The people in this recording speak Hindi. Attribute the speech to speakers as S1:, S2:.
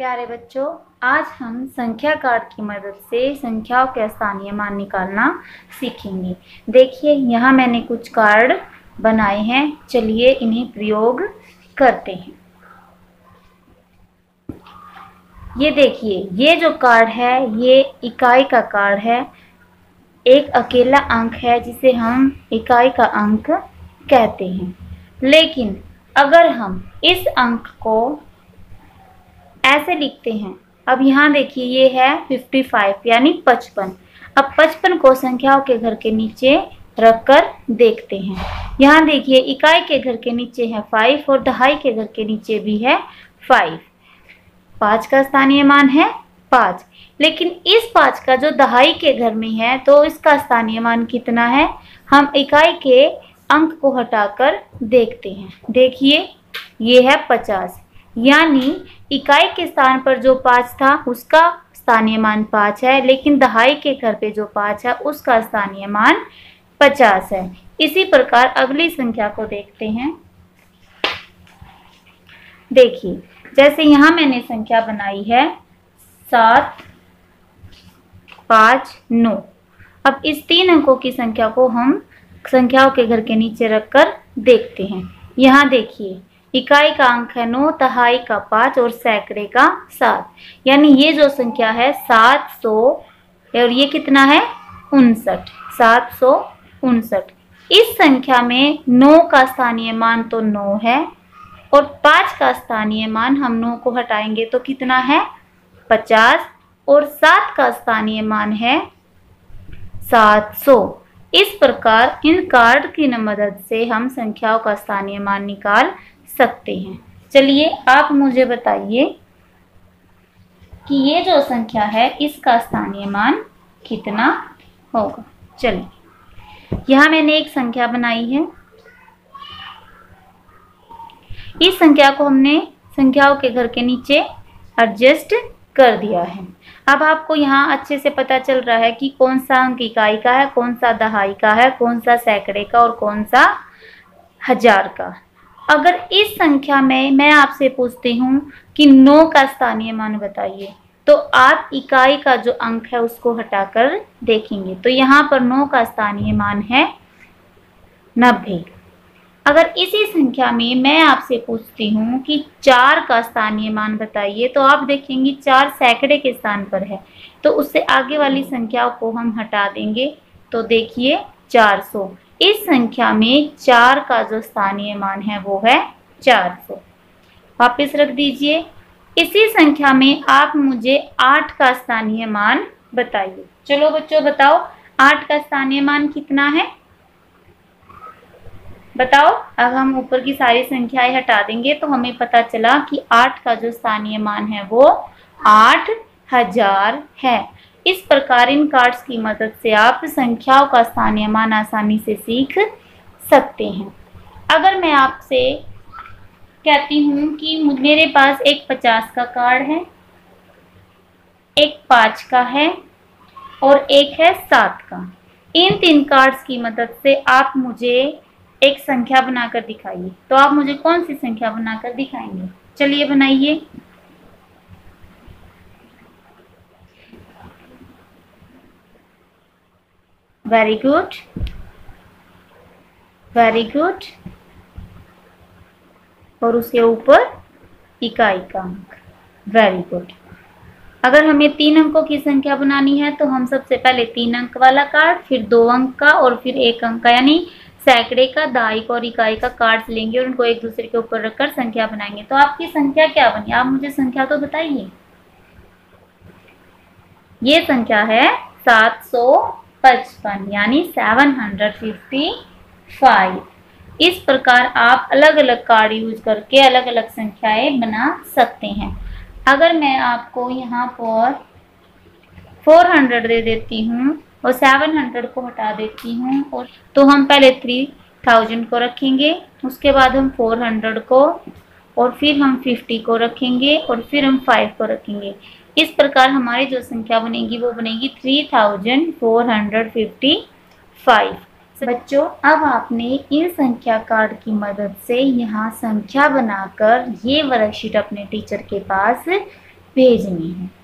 S1: प्यारे बच्चों, आज हम संख्या कार्ड की मदद से संख्याओं के स्थानीय मान निकालना सीखेंगे। देखिए, यहाँ मैंने कुछ कार्ड बनाए हैं। चलिए इन्हें प्रयोग करते हैं। ये देखिए, ये जो कार्ड है ये इकाई का कार्ड है। एक अकेला अंक है जिसे हम इकाई का अंक कहते हैं। लेकिन अगर हम इस अंक को ऐसे लिखते हैं, अब यहाँ देखिए ये है 55 यानी 55। अब 55 को संख्याओं के घर के नीचे रखकर देखते हैं। यहाँ देखिए इकाई के घर के नीचे है 5 और दहाई के घर के नीचे भी है 5। 5 का स्थानीय मान है 5, लेकिन इस 5 का जो दहाई के घर में है तो इसका स्थानीय मान कितना है। हम इकाई के अंक को हटाकर देखते हैं। देखिए ये है 50, यानी इकाई के स्थान पर जो 5 था उसका स्थानीय मान 5 है, लेकिन दहाई के घर पे जो 5 है उसका स्थानीय मान 50 है। इसी प्रकार अगली संख्या को देखते हैं। देखिए, जैसे यहाँ मैंने संख्या बनाई है 7, 5, 9। अब इस 3 अंकों की संख्या को हम संख्याओं के घर के नीचे रखकर देखते हैं। यहाँ देखिए इकाई का अंक है 9, दहाई का 5 और सैकड़े का 7, यानी ये जो संख्या है 700 और ये कितना है 59, 759। इस संख्या में 9 का स्थानीय मान तो 9 है और 5 का स्थानीय मान हम 9 को हटाएंगे तो कितना है 50 और 7 का स्थानीय मान है 700। इस प्रकार इन कार्ड की मदद से हम संख्याओं का स्थानीय मान निकाल सकते हैं। चलिए आप मुझे बताइए कि ये जो संख्या है इसका स्थानीय मान कितना होगा। चलिए, यहाँ मैंने एक संख्या बनाई है। इस संख्या को हमने संख्याओं के घर के नीचे एडजस्ट कर दिया है। अब आपको यहाँ अच्छे से पता चल रहा है कि कौन सा अंक इकाई का है, कौन सा दहाई का है, कौन सा सैकड़े का और कौन सा हजार का। अगर इस संख्या में मैं आपसे पूछती हूँ कि 9 का स्थानीय मान बताइए, तो आप इकाई का जो अंक है उसको हटाकर देखेंगे तो यहाँ पर 9 का स्थानीय मान है 90। अगर इसी संख्या में मैं आपसे पूछती हूँ कि 4 का स्थानीय मान बताइए, तो आप देखेंगे 4 सैकड़े के स्थान पर है, तो उससे आगे वाली संख्याओं को हम हटा देंगे तो देखिए 400। इस संख्या में 4 का जो स्थानीय मान है वो है 400। वापस रख दीजिए। इसी संख्या में आप मुझे 8 का स्थानीय मान बताइए। चलो बच्चों बताओ, 8 का स्थानीय मान कितना है बताओ। अब हम ऊपर की सारी संख्याएं हटा देंगे तो हमें पता चला कि 8 का जो स्थानीय मान है वो 8000 है। इस प्रकार इन कार्ड्स की मदद से आप संख्याओं का स्थानीय मान आसानी से सीख सकते हैं। अगर मैं आपसे कहती हूँ कि मेरे पास एक 50 का कार्ड है, एक 5 का है और एक है 7 का, इन 3 कार्ड्स की मदद से आप मुझे एक संख्या बनाकर दिखाइए। तो आप मुझे कौन सी संख्या बनाकर दिखाएंगे? चलिए बनाइए। Very good, very good. और उसके ऊपर इकाई का अंक। Very good. अगर हमें 3 अंकों की संख्या बनानी है तो हम सबसे पहले 3 अंक वाला कार्ड, फिर 2 अंक का और फिर 1 अंक का, यानी सैकड़े का, दहाई का और इकाई का कार्ड लेंगे और उनको एक दूसरे के ऊपर रखकर संख्या बनाएंगे। तो आपकी संख्या क्या बनी? आप मुझे संख्या तो बताइए। ये संख्या है 755 यानी 755। इस प्रकार आप अलग अलग कार्ड यूज करके अलग अलग संख्याएं बना सकते हैं। अगर मैं आपको यहाँ पर 400 दे देती हूँ और 700 को हटा देती हूँ, और तो हम पहले 3000 को रखेंगे, उसके बाद हम 400 को और फिर हम 50 को रखेंगे और फिर हम 5 को रखेंगे। इस प्रकार हमारी जो संख्या बनेगी वो बनेगी 3455। बच्चों, अब आपने इन संख्या कार्ड की मदद से यहाँ संख्या बनाकर ये वर्कशीट अपने टीचर के पास भेजनी है।